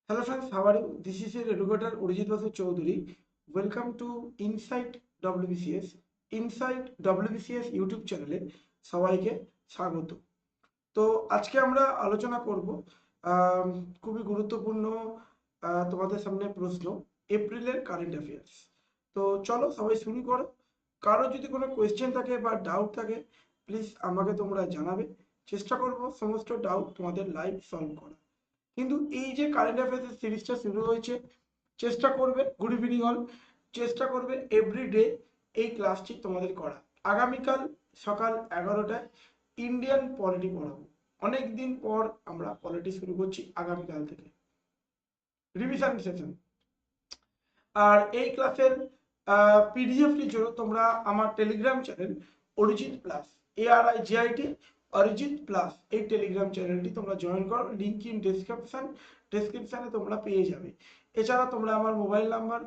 Hello friends, how are you? This is your educator Arijit Basu Chowdhury. Welcome to Inside WBCS. Inside WBCS YouTube চ্যানেলে সবাইকে স্বাগত। তো আজকে আমরা আলোচনা করব খুবই গুরুত্বপূর্ণ তোমাদের সামনে প্রশ্ন এপ্রিলের কারেন্ট অ্যাফেয়ার্স। তো চলো সবাই শুরু করো। কারো যদি কোনো কোয়েশ্চেন থাকে বা ডাউট থাকে প্লিজ আমাকে তোমরা জানাবে। চেষ্টা করব সমস্ত ডাউট তোমাদের লাইভ সলভ করা। কিন্তু এই যে কারেন্ট অ্যাফেয়ার্সের সিরিজটা শুরু হয়েছে, চেষ্টা করবে গুড ইভিনিং অল, চেষ্টা করবে এভরিডে এই ক্লাসটি তোমাদের করা। আগামীকাল সকাল 11টায় ইন্ডিয়ান পলিটি পড়াবো। অনেক দিন পর আমরা পলিটি শুরু করছি আগামীকাল থেকে, রিভিশন সেশন। আর এই ক্লাসের পিডিএফটির জন্য তোমরা আমার Telegram channel Arijit plus ARIGIT Arijit plus এই টেলিগ্রাম চ্যানেলটি তোমরা জয়েন করো, লিঙ্ক ইন ডেসক্রিপশনে তোমরা পেয়ে যাবে। এছাড়া তোমরা আমার মোবাইল নাম্বার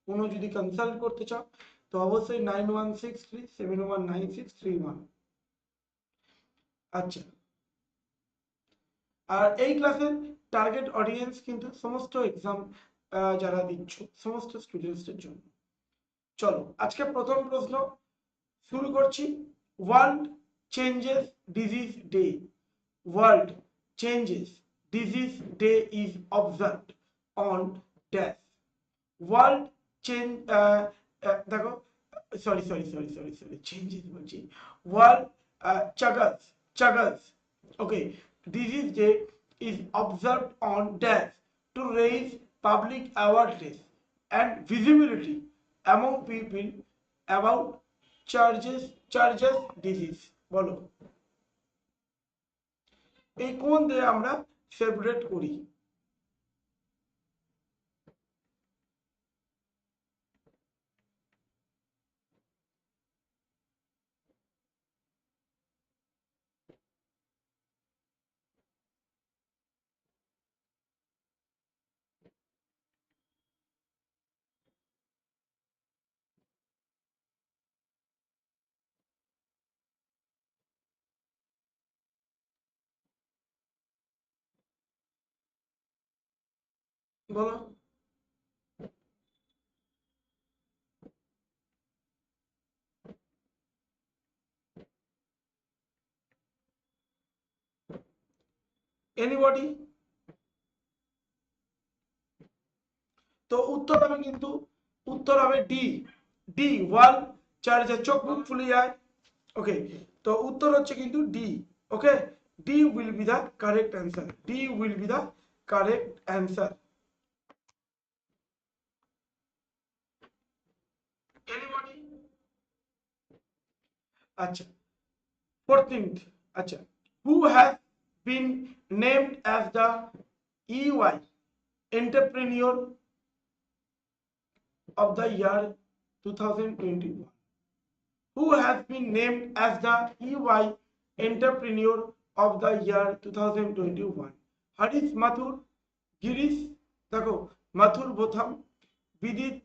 কোনো যদি কনসাল্ট করতে চাও তো অবশ্যই 9163719631। আচ্ছা, আর এই ক্লাসের টার্গেট অডিয়েন্স কিন্তু সমস্ত এক্সাম যারা দিচ্ছ সমস্ত স্টুডেন্টসদের জন্য। চলো আজকে প্রথম প্রশ্ন শুরু করছি। World changes disease day, world changes disease day is observed on dash. World change দেখো সরি চেঞ্জেস বলছি, world Chagas okay, disease day is observed on dash to raise public awareness and visibility among people about charges disease। বলো এই কোন day আমরা celebrate করি? বলো anybody? তো উত্তর হবে কিন্তু উত্তর হবে ডি। ডি ওয়ার্ল্ড চার্জে চোখ মুখ ফুলে যায়। ওকে, তো উত্তর হচ্ছে কিন্তু D. Okay, D will be the correct answer, D will be the correct answer. Anybody? আচ্ছা, 14th, আচ্ছা, who has been named as the EY entrepreneur of the year 2021? Who has been named as the EY entrepreneur of the year 2021? Harish Mathur, Girish দেখো মাথুর Botham, Vidit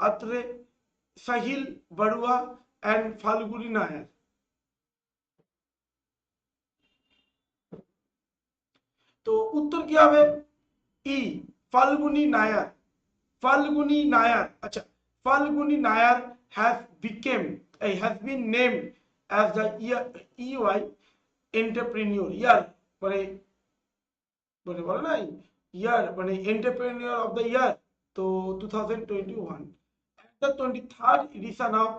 Atre, Sahil Barua and Falguni Nair. তো উত্তর কি হবে? ই, ফাল্গুনি নায়ার। ফাল্গুনি নায়ার, আচ্ছা, Falguni Nair has been named as the EY entrepreneur year, মানে বলে না ইয়ার মানে এন্টারপ্রেনিউর অফ দ্য ইয়ার, তো 2021 the 23rd edition of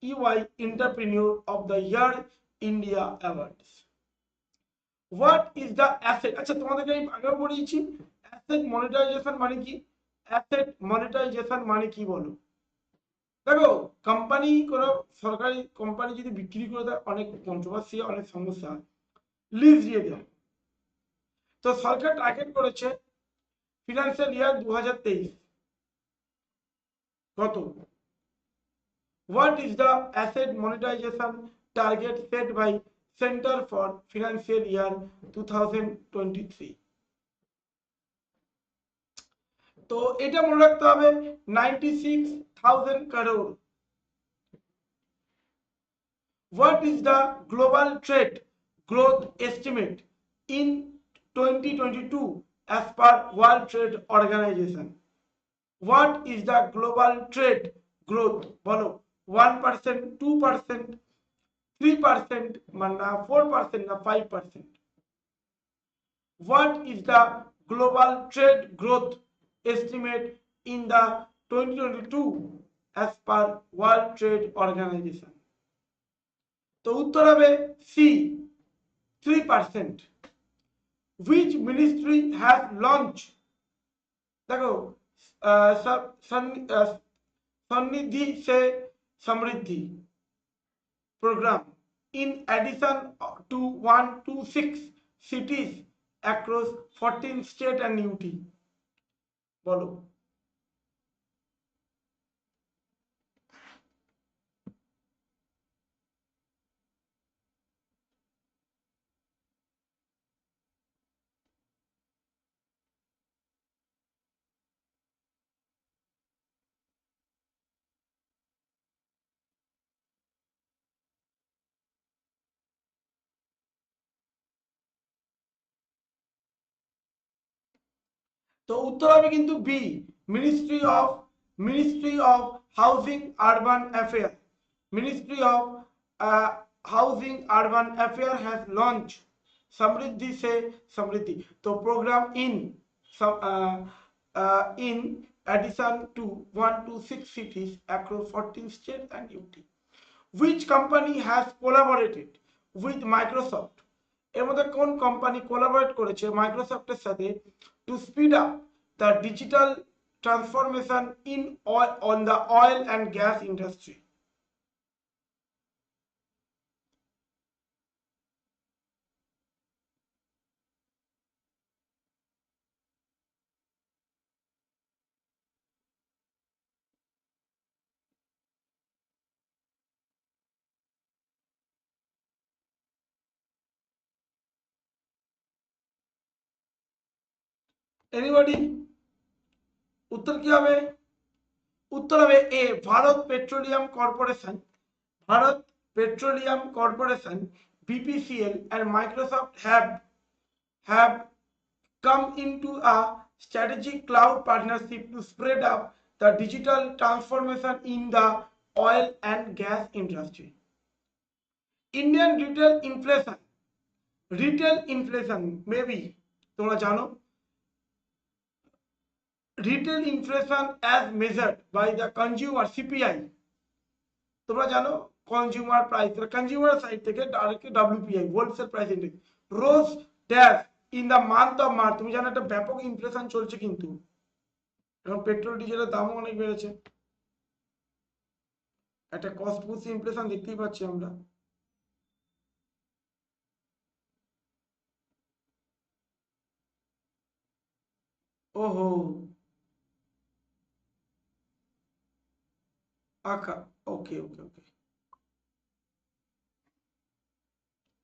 EY Entrepreneur of the Year India Awards. What is the asset? আচ্ছা, তোমাদেরকে আমি আগেও পড়িয়েছি অ্যাসেট মনিটাইজেশন মানে কি। অ্যাসেট মনিটাইজেশন মানে কি বলো? দেখো, কোম্পানি কোনো সরকারি কোম্পানি যদি বিক্রি করে দেয় অনেক কন্ট্রোভার্সি, অনেক সমস্যা হয়, লিজ দিয়ে দেয়। তো সরকার টার্গেট করেছে ফিনান্সিয়াল ইয়ার 2023 কত? What is the asset monetization target set by Center for Financial Year 2023? তো এটা মনে রাখতে হবে 96,000 crore। What is the global trade growth estimate in 2022 as per World Trade Organization? What is the global trade growth? বলো 1%, 2%, 3%, না 4%, না 5%? What is the global trade growth estimate in the 2022 as per World Trade Organization? তো উত্তর হবে C, 3%. Which ministry has launched, देखो, सन्निधि से समृद्धि program in addition to 126 cities across 14 states and UT? বলো। তো উত্তর হবে কিন্তু B, ministry of housing urban affair. Ministry of housing urban affair has launch Samriddhi से समृद्धि, तो programme in addition to 126 cities across 14 states and UT. Which company has collaborated with Microsoft? এর মধ্যে কোন কোম্পানি কোলাবরেট করেছে মাইক্রোসফটের সাথে to speed up the digital transformation on the oil and gas industry? Anybody? उत्तर কি হবে? उत्तर হবে A, Bharat petroleum corporation. Bharat petroleum corporation BPCL and Microsoft have come into a strategic cloud partnership to speed up the digital transformation in the oil and gas industry. Indian retail inflation maybe তোমরা জানো, retail inflation as measured by the consumer CPI তোমরা জানো, consumer price, consumer side থেকে directly WPI wholesale price index rose dash in the month of March. তুমি জানো একটা ব্যাপক inflation চলছে, কিন্তু এখন পেট্রোল ডিজেলের দামও অনেক বেড়েছে, একটা কস্ট পুশ ইনফ্লেশন দেখতেই পাচ্ছি আমরা। ওহো, আচ্ছা, ওকে ওকে ওকে।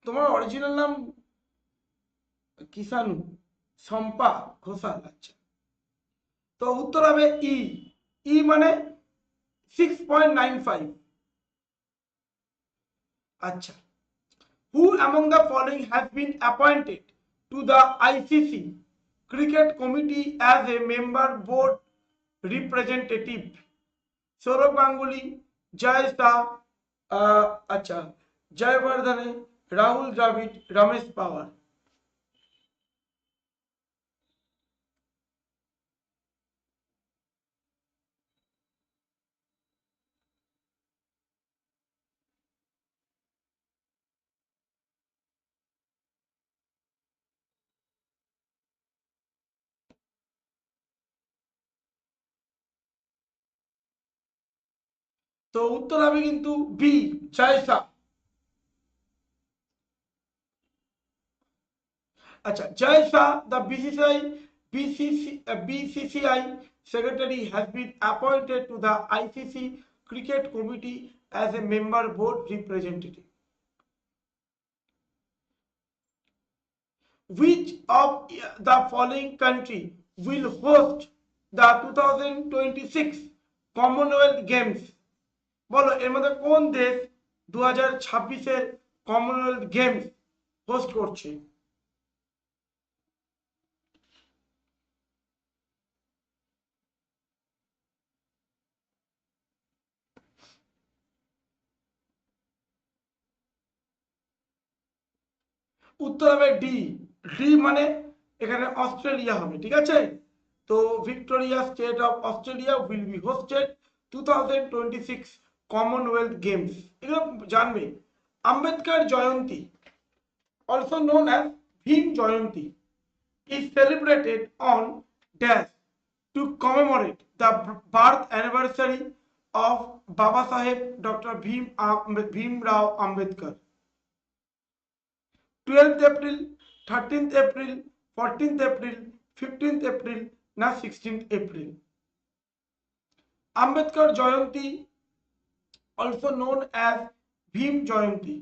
তোমার অরিজিনাল নাম কিষানু শম্পা ঘোষাল, আচ্ছা। তো উত্তর হবে ই মানে 6.95। আচ্ছা, who among the following has been appointed to the ICC Cricket Committee as a member board representative? Sourav Ganguly, জয় শাহ, আচ্ছা, জয়বর্ধনে, রাহুল দ্রাবিড়, রমেশ পাওয়ার। তো উত্তর হবে কিন্তু বি, জয় শাহ। আচ্ছা, জয় Shah, the BCCI secretary has been appointed to the ICC Cricket Committee as a member board representative. Which of the following country will host the 2026 Commonwealth Games? বলো, এর মধ্যে কোন দেশ 2026 কমনওয়েলথ গেমস হোস্ট করছে? উত্তর হবে ডি। ডি মানে এখানে অস্ট্রেলিয়া হবে, ঠিক আছে। তো Victoria state of Australia will be hosted 2026 Commonwealth games, এগুলো জানবে। আম্বেদকর জয়ন্তী, also known as Bhim Jayanti, is celebrated on dash to commemorate the birth anniversary of Baba Saheb Dr. Bhim Rao Ambedkar. 12th April, 13th April, 14th April, 15th April, na 16th April. Ambedkar Jayanti, also known as Bhim Jayanti.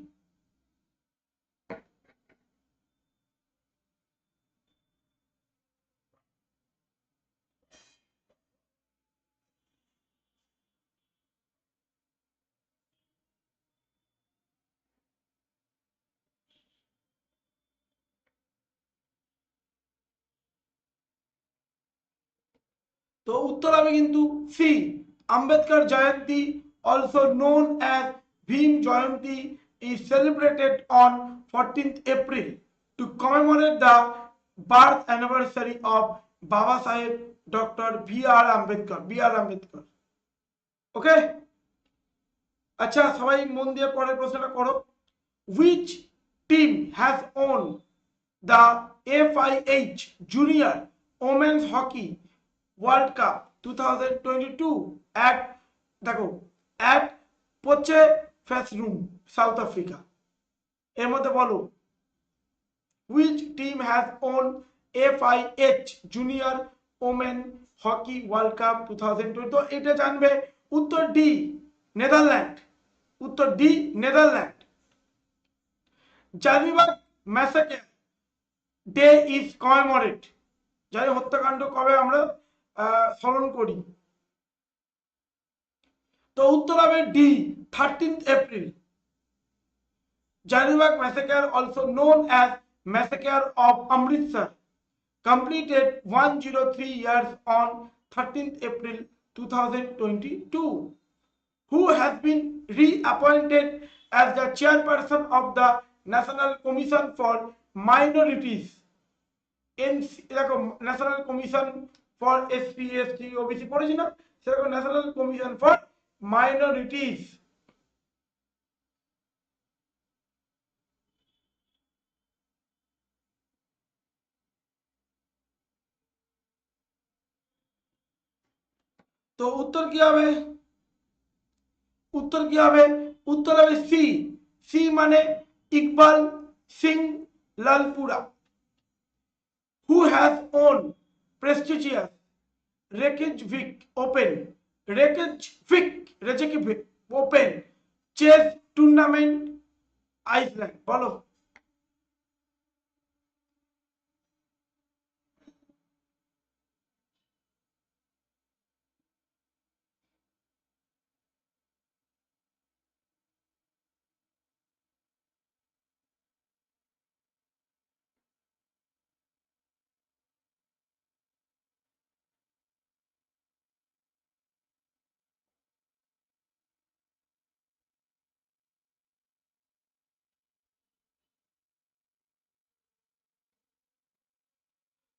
তো উত্তর হবে কিন্তু C, Ambedkar Jayanti, also known as Bhim Jayanti, is celebrated on 14th April to commemorate the birth anniversary of Baba Saheb Dr. B.R. Ambedkar. ওকে, আচ্ছা সবাই মন দিয়ে পরের প্রশ্নটা করো। Which team has won the FIH Junior Women's Hockey World Cup 2022 at দেখো at Potchefstroom, South Africa? এর মধ্যে বলো which team has won FIH Junior Women Hockey World Cup 2022? তো এটা জানবে উত্তর ডি, নেদারল্যান্ড। উত্তর D, Netherland. জালিবাগ massacre day is commemorate, যাই হত্যাকাণ্ড কবে আমরা স্মরণ করি? তো উত্তর হবে D, 13th April. Jallianwala massacre, also known as massacre of Amritsar, completed 103 years on 13th April 2022. Who has been reappointed as the chairperson of the National Commission for Minorities? এরকম national commission for SC ST OBC পড়েছি না, সেরকম national commission for minorities. তো উত্তর কি হবে? উত্তর কি হবে? উত্তর হবে সি। সি মানে Iqbal Singh Lalpura. Who has won prestigious Reykjavik Open chess tournament Iceland? বলো।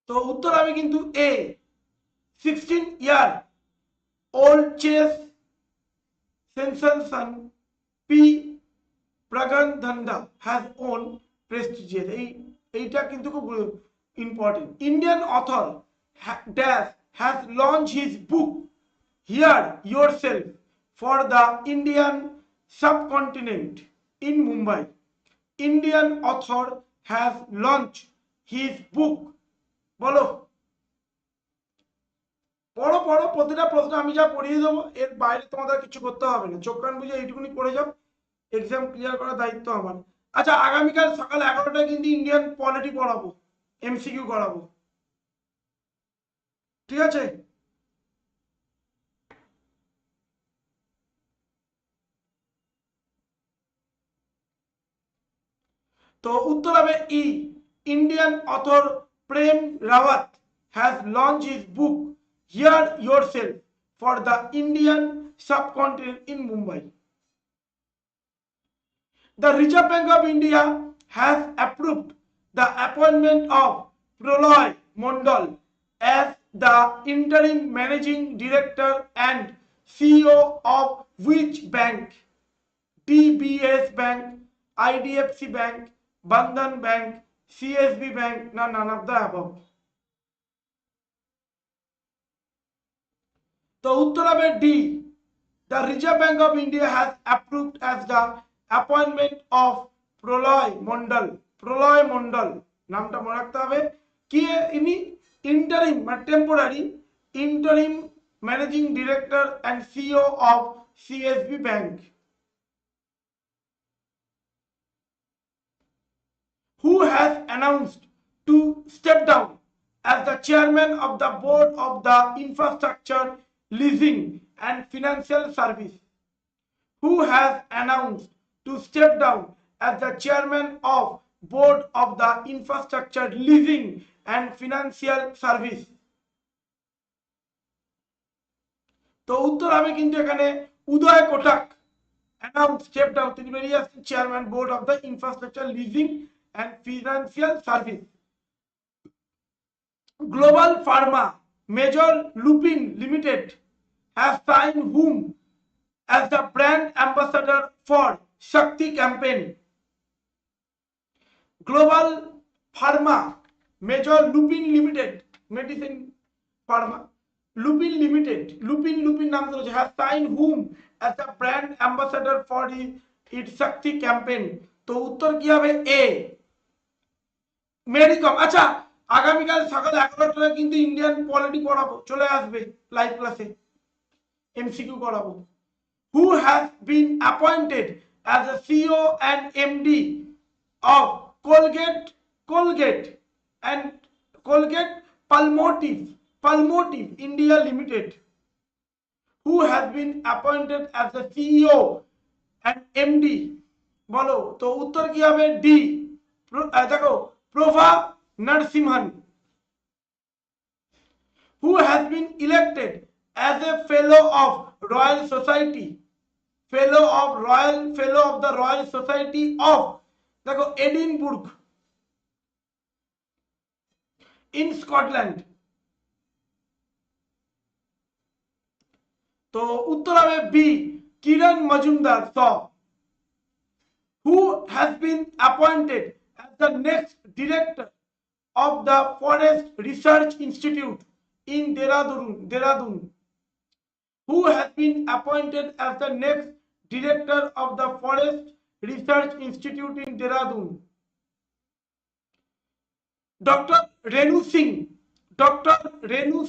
তো উত্তর হবে কিন্তু এ, 16-year-old chess sensation P. Pragandhanda has won prestigious, এইটা কিন্তু খুব important. Indian author dash has launched his book Hear Yourself for the Indian subcontinent in Mumbai. Indian author has launched his book, বলো। পড়ো পড়ো, প্রতিটা প্রশ্ন আমি যা পড়িয়ে দেবো এর বাইরে তোমাদের কিছু করতে হবে না, চোখ কান বুঝে এইটুকুনি পড়ে যাও, এক্সাম ক্লিয়ার করার দায়িত্ব আমার। আচ্ছা আগামীকাল সকাল 11টায় কিন্তু ইন্ডিয়ান পলিটি পড়াবো, এমসিকিউ করাবো, ঠিক আছে? তো উত্তর হবে E, Indian author Prem Rawat has launched his book Hear Yourself for the Indian subcontinent in Mumbai. The Reserve Bank of India has approved the appointment of Pralay Mondal as the interim managing director and CEO of which bank? DBS Bank, IDFC Bank, Bandhan Bank, CSB Bank, none of the above. The Uttar D. The Reserve Bank of India has approved as the appointment of Pralay Mondal. Pralay Mondal. नामटा মনে রাখতে হবে কি ইনি interim temporary interim managing director and CEO of CSB Bank. Who has announced to step down as the chairman of the board of the infrastructure leasing and financial service? Who has announced to step down as the chairman of board of the infrastructure leasing and financial service? তো উত্তর হবে কিন্তু এখানে উদয় Kotak announce step down, তিনি বেরিয়ে আসছেন chairman board of the infrastructure leasing and financial service. Global Pharma Major Lupin Limited has signed whom as the brand ambassador for Shakti campaign? Global Pharma Major Lupin Limited Medicine Pharma Lupin Limited Lupin নাম ধরেছে has signed whom as the brand ambassador for its Shakti campaign? তো উত্তর কি হবে? A. মেডিকম। আচ্ছা, আগামীকাল সকাল 11টায় কিন্তু ইন্ডিয়ান পলিটি পড়াবো, চলে আসবে লাইভ ক্লাসে, এমসিকিউ করাবো। Who has been appointed as a CEO and MD of Colgate Palmolive India Limited? Who has been appointed as the CEO and MD? বলো তো উত্তর কি হবে? ডি। দেখো Prabhat Patnak. Who has been elected as a fellow of Royal Society, fellow of the Royal Society of Edinburgh in Scotland? তো উত্তর হবে B, Kiran Mazumdar-Shaw. Who has been appointed as the next director of the Forest Research Institute in Dehradun? Who has been appointed as the next director of the Forest Research Institute in Dehradun? Dr. Renu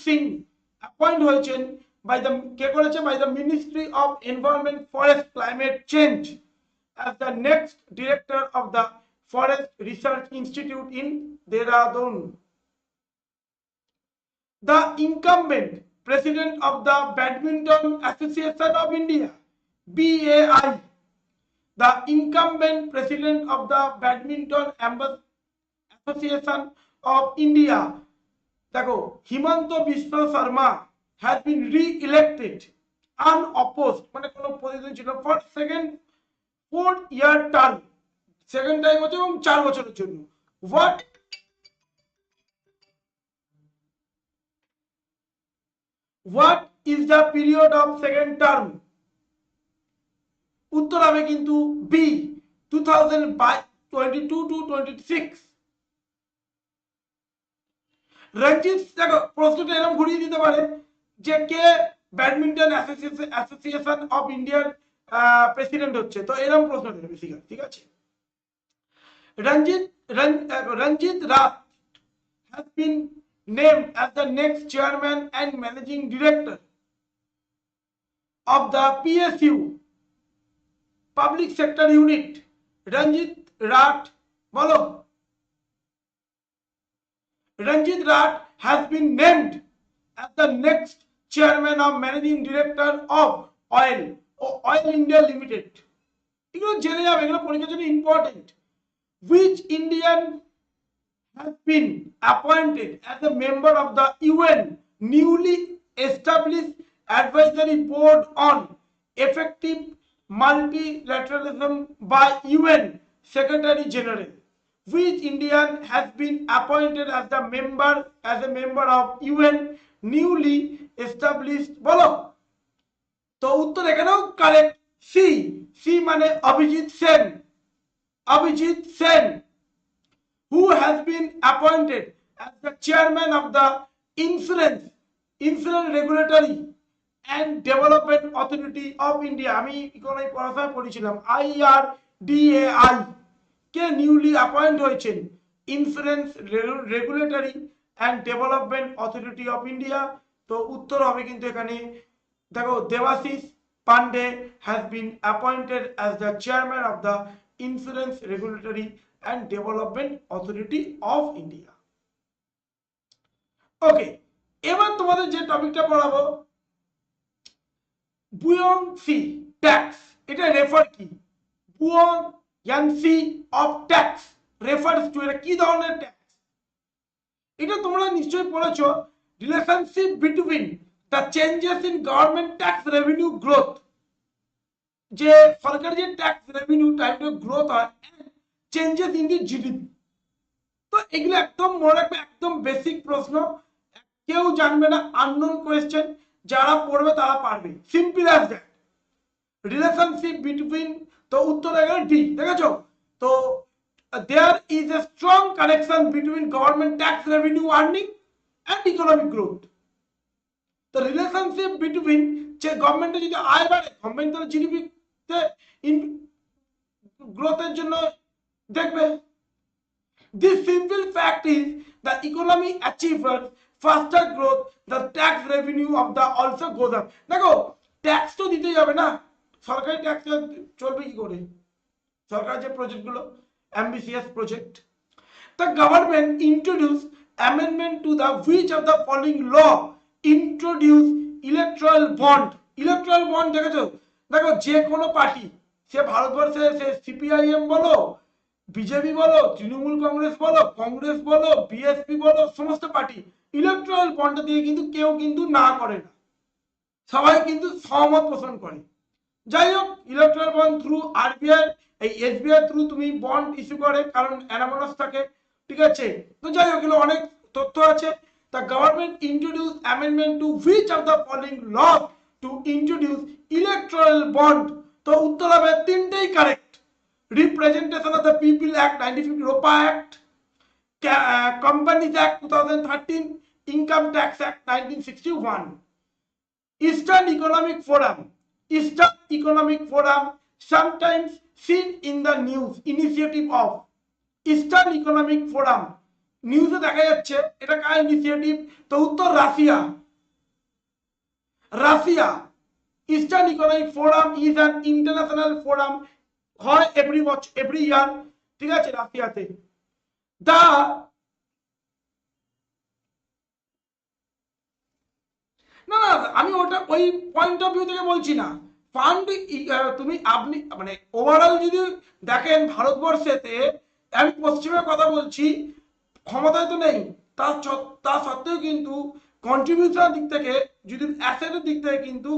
Singh appointed হয়েছেন by the Ministry of Environment, Forest, Climate Change as the next director of the Forest Research Institute in Dehradun. The incumbent president of the Badminton Association of India, BAI, the incumbent president of the Badminton Association of India, Himanta Biswa Sarma, has been re-elected unopposed, মানে কোনো position ছিল, for second 4-year term, second time হচ্ছে এবং 4 বছরের জন্য। What is the period of second term? উত্তর হবে কিন্তু বি, 2022 to 26। রঞ্জিত, দেখো প্রশ্নটা এরকম ঘুরিয়ে দিতে পারে যে কে ব্যাডমিন্টন অ্যাসোসিয়েশন অফ ইন্ডিয়ার প্রেসিডেন্ট হচ্ছে, তো এরকম প্রশ্ন দেবে বেসিক্যালি, ঠিক আছে। Ranjit Rath has been named as the next chairman and managing director of the PSU Public Sector Unit. Ranjit Rath, bolo. Ranjit Rath has been named as the next chairman of managing director of Oil India Limited. এগুলো জেনে যাবে, এগুলো পরীক্ষার জন্য important. Which Indian has been appointed as a member of the UN newly established advisory board on effective multilateralism by UN Secretary General? which Indian has been appointed as a member of UN newly established বলো তো উত্তর এখানেও correct C মানে Abhijit Sen who has been appointed as the chairman of the insurance regulatory and development authority of India আমি economy পড়াশোনা পড়েছিলাম IRDAI কে newly appoint হয়েছেন insurance regulatory and development authority of India তো উত্তর হবে কিন্তু এখানে দেখো Debashish Pandey has been appointed as the chairman of the insurance regulatory and development authority of India okay এবার তোমাদের যে টপিকটা পড়াবো বুয়োন্সি ট্যাক্স এটা রেফার কি বুয়োন্সি অফ ট্যাক্স রেফারস টু এটা কি ধরনের ট্যাক্স এটা তোমরা নিশ্চয়ই পড়েছো relationship between the changes in government tax revenue growth যে সরকারি যে ট্যাক্স রেভিনিউ টাইপের গ্রোথ হয় চেঞ্জেস ইন দি জিডিপি তো এগুলো একদম মনে রাখবে একদম বেসিক প্রশ্ন কেউ জানবে না আননোন কোয়েশ্চেন যারা পড়বে তারা পারবে simple as that relationship between তো উত্তর এখানে ডি দেখেছো তো there is a strong connection between government tax revenue earning and economic growth the relationship between যে গভর্নমেন্টে যদি আয় বাড়ে গভর্নমেন্ট তার জিডিপি তে গ্রোথের জন্য দেখবে this simple fact is the economy achieves faster growth the tax revenue of the also goes up দেখো ট্যাক্স তো দিতেই হবে না সরকারি ট্যাক্স চলবে কি করে সরকার যে প্রজেক্টগুলো ambitious project the government introduced amendment to the which of the following law introduce electoral bond দেখেছো দেখো যে কোনো পার্টি সে ভারতবর্ষে সে সিপিআইএম বলো বিজেপি বলো তৃণমূল কংগ্রেস বলো বিএসপি বলো সমস্ত পার্টি ইলেকট্রাল বন্ড দিয়ে কিন্তু কেউ কিন্তু না করে না সবাই কিন্তু সহমত পোষণ করে যাই হোক ইলেকট্রাল বন্ড থ্রু আরবিআই এই এসবিআই থ্রু তুমি বন্ড ইস্যু করে কারণ অ্যানামনাস থাকে ঠিক আছে তো যাই হোক এগুলো অনেক তথ্য আছে the government introduced amendment to which of the following laws to introduce electoral bond তো উত্তর হবে তিনটেই correct representation of the people act 1950 ropa act companies act 2013 income tax act 1961 eastern economic forum sometimes seen in the news initiative of eastern economic forum নিউজে দেখা যাচ্ছে এটা কার initiative তো উত্তর Russia eastern economic forum is an international forum হয় every year ঠিক আছে রাশিয়াতে দা না আমি ওটা ওই পয়েন্ট অফ ভিউ থেকে বলছি না ফান্ড তুমি আপনি মানে ওভারঅল যদি দেখেন ভারতবর্ষেতে আমি পশ্চিমের কথা বলছি ক্ষমতায় তো নেই তা সত্ত্বেও কিন্তু কন্ট্রিবিউশনের দিক থেকে যদি অ্যাসেটের দিক থেকে কিন্তু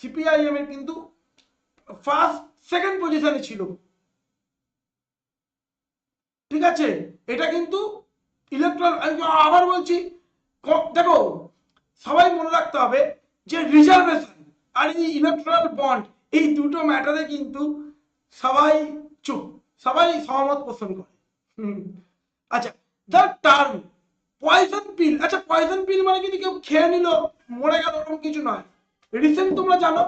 সিপিআইএম এর কিন্তু সেকেন্ড পজিশনে ছিল ঠিক আছে এটা কিন্তু ইলেকট্রাল আবার বলছি দেখো সবাই মনে রাখতে হবে যে রিজার্ভেশন আর এই ইলেকট্রাল বন্ড এই দুটো ম্যাটারে কিন্তু সবাই চুপ সবাই সহমত পোষণ করে আচ্ছা the term poison pill আচ্ছা পয়জন পিল মানে যদি কেউ খেয়ে নিল মরে গেল এরকম কিছু নয় রিসেন্ট তোমরা জানো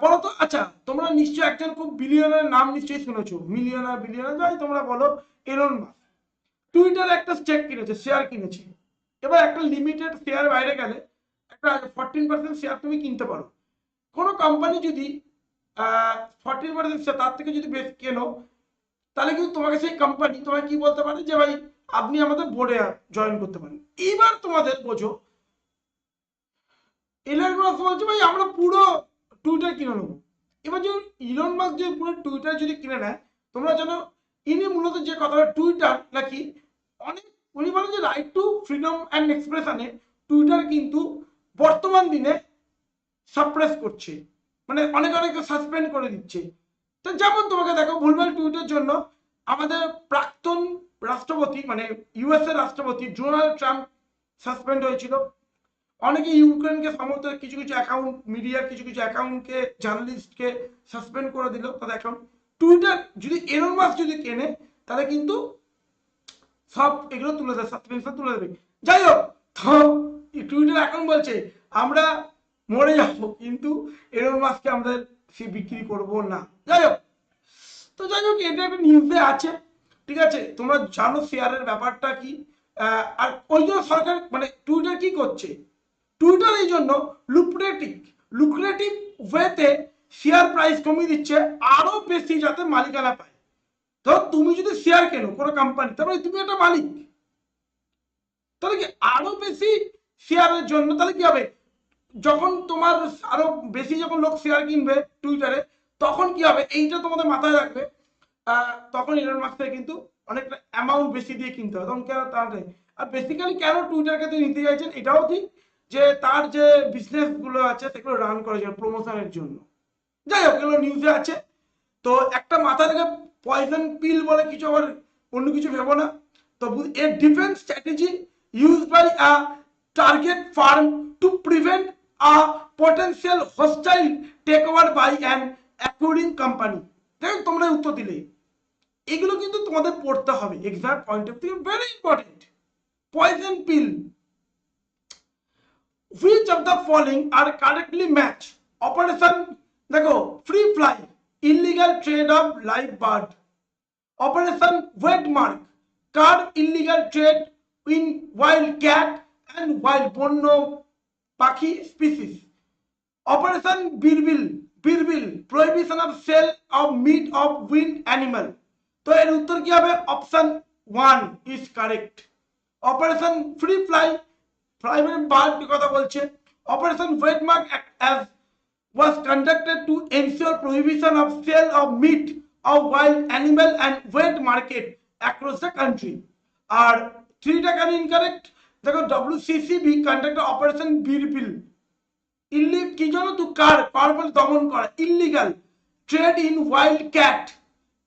বলো তো আচ্ছা তোমরা নিশ্চয়ই একজন খুব বিলিয়নার নাম নিশ্চয়ই শুনেছো বিলিয়নার যাই তোমরা বলো এলন মাস্ক টুইটার একটা শেয়ার কিনেছে এবার একটা লিমিটেড শেয়ার বাইরে গেলে একটা 14% শেয়ার তুমি কিনতে পারো কোনো কোম্পানি যদি 14% শেয়ার তার থেকে যদি বেশি কেনো তাহলে কিন্তু তোমাকে সেই কোম্পানি তোমাকে কি বলতে পারে যে ভাই আপনি আমাদের বোর্ডে জয়েন করতে পারেন এবার তোমাদের বোঝো ইলন মাস্ক বলছে ভাই আমরা পুরো টুইটার কিনে নেবো এবার যদি ইলন মাস্ক যে পুরো টুইটার যদি কিনে নেয় তোমরা জানো ইনি মূলত যে কথাটা টুইটার নাকি অনেক উনি বলেন যে রাইট টু ফ্রিডম অ্যান্ড এক্সপ্রেশনে টুইটার কিন্তু বর্তমান দিনে সাপ্রেস করছে মানে অনেক সাসপেন্ড করে দিচ্ছে তো যেমন তোমাকে দেখো ভুলভাল টুইটের জন্য আমাদের প্রাক্তন রাষ্ট্রপতি মানে ইউএসএ রাষ্ট্রপতি ডোনাল্ড ট্রাম্প সাসপেন্ড হয়েছিল। অনেকে ইউক্রেনকে সমর্থ কিছু কিছু অ্যাকাউন্ট মিডিয়ার কিছু কিছু অ্যাকাউন্টকে জার্নালিস্টকে সাসপেন্ড করে দিল তাদের অ্যাকাউন্ট। টুইটার যদি এলন মাস্ক যদি কেনে তাহলে কিন্তু সব এগুলো তুলে দেবে, সাসপেনশন তুলে দেবে। যাই হোক, তো টুইটার অ্যাকাউন্ট বলছে আমরা মরে যাবো কিন্তু এলন মাস্ককে আমাদের সে বিক্রি করব না। যাই হোক, তো যাই হোক, এটা একটা নিউজে আছে, ঠিক আছে। তোমরা জানো শেয়ারের ব্যাপারটা কি। আর ওই জন্য সরকার মানে টুইটার কি করছে, টুইটার এই জন্য লুক্রেটিভ ওয়েতে শেয়ার প্রাইস কমিয়ে দিচ্ছে আরো বেশি যাতে মালিকানা পায়। তো তুমি যদি শেয়ার কেনো কোনো কোম্পানি, তারপরে তুমি একটা মালিক, তাহলে কি আরো বেশি শেয়ারের জন্য তাহলে কি হবে, যখন তোমার আরো বেশি যখন লোক শেয়ার কিনবে টুইটারে, তখন কি হবে এইটা তোমাদের মাথায় রাখবে। তখন এলন মাস্ককে কিন্তু অনেকটা অ্যামাউন্ট বেশি দিয়ে কিনতে হবে, তখন কেন তাহলে। আর বেসিক্যালি কেন টুইটারকে তিনি নিতে চাইছেন এটাও ঠিক, যে তার যে বিজনেস গুলো আছে সেগুলো রান করার জন্য, প্রমোশনের জন্য। যাই হোক, এগুলো নিউজে আছে। তো একটা মাথা থেকে পয়জন পিল বলে কিছু আবার অন্য কিছু ভেবো না। তো a defence strategy use by a target firm to prevent a potential hostile takeover by an acquiring company. দেখুন, তোমরা উত্তর দিলে এগুলো কিন্তু তোমাদের পড়তে হবে exam point of view, very important. Poison pill, which of the following are correctly match? Operation দেখো free fly, illegal trade of live bird. Operation ওয়েটমার্ক, card illegal trade in wild cat and wild বন্য পাখি species. Operation বিরবিল, prohibition of sale of meat of wild animal. তো এর উত্তর কি হবে? Option 1 is correct. Operation free fly, primary bird কথা বলছে। অপারেশন ওয়েটমার্ক as was conducted to ensure prohibition of sale of meat of wild animal and wet market across the country. আর 3টা কেন ইনকারেক্ট? দেখো WCCB conducted অপারেশন বিরবিল, কি জন্য? তো কার বলে দমন করা, illegal trade in wild cat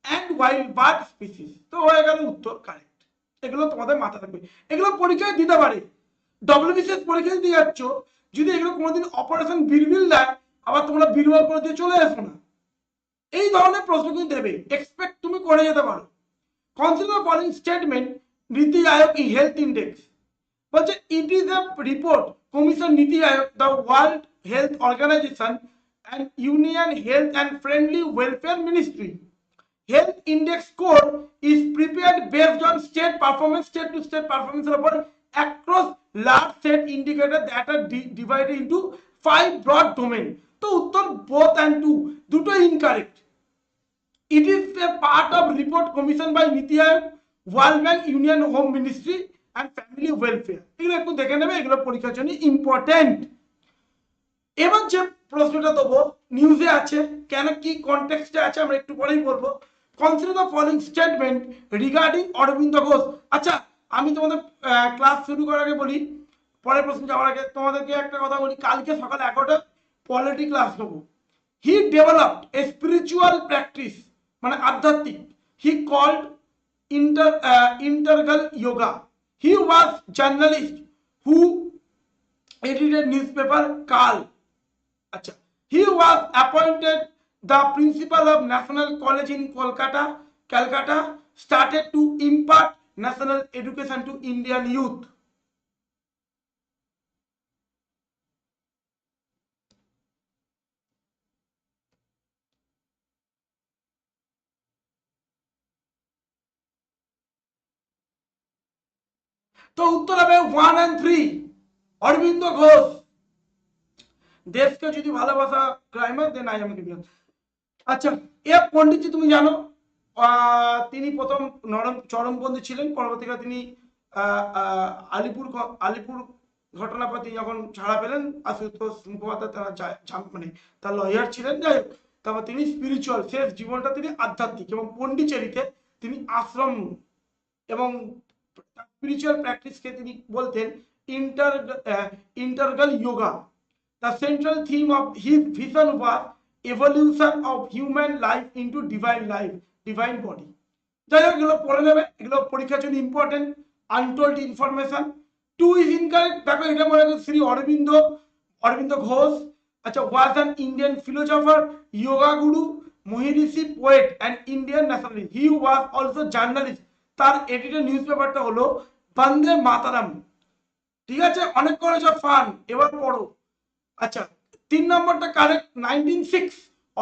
and wild bird species. তো হয়ে গেল উত্তর কারেক্ট। এগুলো তোমাদের মাথা রাখবে, এগুলো পরীক্ষায় দিতে পারে। WBCS পরীক্ষা দিতে যাচ্ছ, যদি এগুলো কোনোদিন অপারেশন বিরবিল দেয়, আবার তোমরা বিরবল করে দিয়ে চলে আসো না। এই ধরনের প্রশ্ন কিন্তু দেবে, এক্সপেক্ট তুমি করে যেতে পারো। কনসিডার ফলোইং স্টেটমেন্ট নীতি আয়োগ হেলথ ইন্ডেক্স। বলছে it is a report commission NITI Aayog, the world health organization and Union Health and Friendly Welfare Ministry. Health Index score is prepared based on state to state performance report across large set indicators that are divided into 5 broad domain. তো উত্তর both and 2 দুটো incorrect. It is a part of report commissioned by নীতি আয়োগ, World Bank, Union Home Ministry and Family Welfare. এগুলো একটু দেখে নেবে, এগুলো পরীক্ষার জন্য ইম্পর্টেন্ট। এবার যে প্রশ্নটা দেবো নিউজে আছে, কেন কি কনটেক্সটে আছে আমরা একটু পরেই বলবো। Consider the following statement regarding Aurobindo Ghosh. আচ্ছা, আমি তোমাদের ক্লাস শুরু করার আগে বলি, পরের প্রশ্ন যাওয়ার আগে তোমাদেরকে একটা কথা বলি, কালকে সকাল 11টা পলিটি ক্লাস নেবো। He developed a spiritual practice, মানে আধ্যাত্মিক, he called integral yoga. He was journalist who edited newspaper Kal. Achha. He was appointed the principal of National College in Calcutta, started to impart national education to Indian youth. তো উত্তর হবে 1 and 3 Aurobindo Ghosh. দেশকে যদি ভালোবাসা ক্লাইমার then I am giving. আচ্ছা, এ পণ্ডিতজি তুমি জানো, তিনি প্রথম চরমপন্থী ছিলেন, পরবর্তীকালে তিনি আলিপুর ঘটনার প্রতি যখন ছাড়া পেলেন, আশুতোষ মুখোপাধ্যায় মানে তার লয়ার ছিলেন। যাই হোক, তারপর তিনি স্পিরিচুয়াল, শেষ জীবনটা তিনি আধ্যাত্মিক, এবং পন্ডিচেরিতে তিনি আশ্রম এবং স্পিরিচুয়াল প্র্যাকটিসকে তিনি বলতেন ইন্টারগাল yoga. The central theme of his vision was evolution of human life into divine body. যাই হোক এগুলো পড়ে নেবে, এগুলো পরীক্ষার জন্য important. Untold information 2 is incorrect. দেখো এটা বলে শ্রী অরবিন্দ ঘোষ, আচ্ছা, was an Indian philosopher, yoga guru, maharishi, poet and Indian nationalist. He was also journalist. তার এডিটেড নিউজ পেপারটা হলো বন্দে মাতারাম। ঠিক আছে, অনেক করেছ ফান, এবার পড়ো। আচ্ছা, 3 নম্বরটা correct. 1906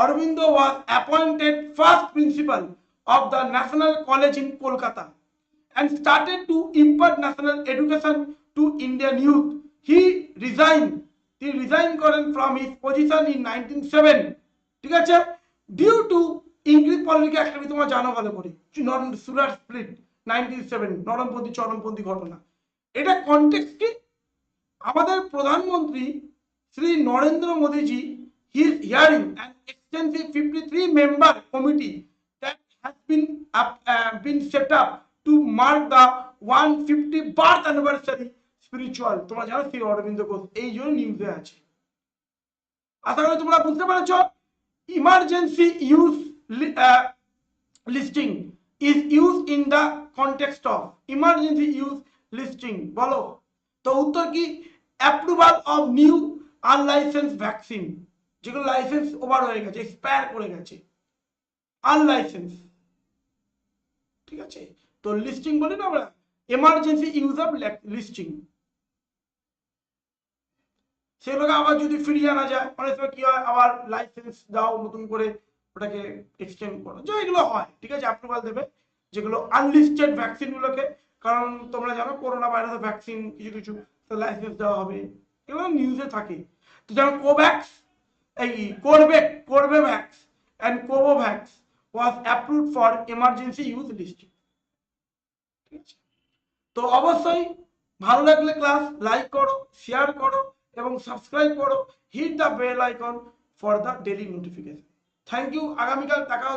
Aurobindo was appointed first principal of the National College in Kolkata and started to impart national education to Indian youth. He resigned from his position in 1907, ঠিক আছে, due to increased political activity। তোমরা জানো ভালো করে, Surat split 1907, নরমপন্থী চরমপন্থী ঘটনা। এটা context কি? আমাদের প্রধানমন্ত্রী শ্রী নরেন্দ্র মোদীজি, he is hearing an extensive 53 member committee that has been set up to mark the 150 birth anniversary spiritual। তোমরা জানো শ্রী অরবিন্দ ঘোষ, এই জন্য নিউজে আছে। আশা করি তোমরা বুঝতে পেরেছো। Emergency use listing is use in the context of. Emergency use listing বলো তো উত্তর কি? অ্যাপ্রুভাল অফ নিউ আনলাইসেন্স ভ্যাকসিন, যেগুলো লাইসেন্স ওভার হয়ে গেছে, এক্সপায়ার করে গেছে, আনলাইসেন্স। ঠিক আছে, তো লিস্টিং বলি না আমরা, এমার্জেন্সি ইউজ অফ লিস্টিং। সেগুলোকে আবার যদি ফিরিয়ে আনা যায়, অনেক সময় কি হয়, আবার লাইসেন্স দাও নতুন করে, ওটাকে এক্সটেন্ড করো, যে এগুলো হয়। ঠিক আছে, অ্যাপ্রুভাল দেবে যেগুলো আনলিস্টেড ভ্যাকসিন গুলোকে, কারণ তোমরা জানো করোনা ভাইরাসের ভ্যাকসিন কিছু কিছু লাইসেন্স দেওয়া হবে, এগুলো নিউজে থাকে। তো যেমন কোভ্যাক্স, এই Corbevax and Covovax was approved for emergency use listing। ঠিক আছে, তো অবশ্যই ভালো লাগলে ক্লাস লাইক করো, শেয়ার করো এবং সাবস্ক্রাইব করো। Hit the bell icon for the daily notification. Thank you. আগামীকাল দেখা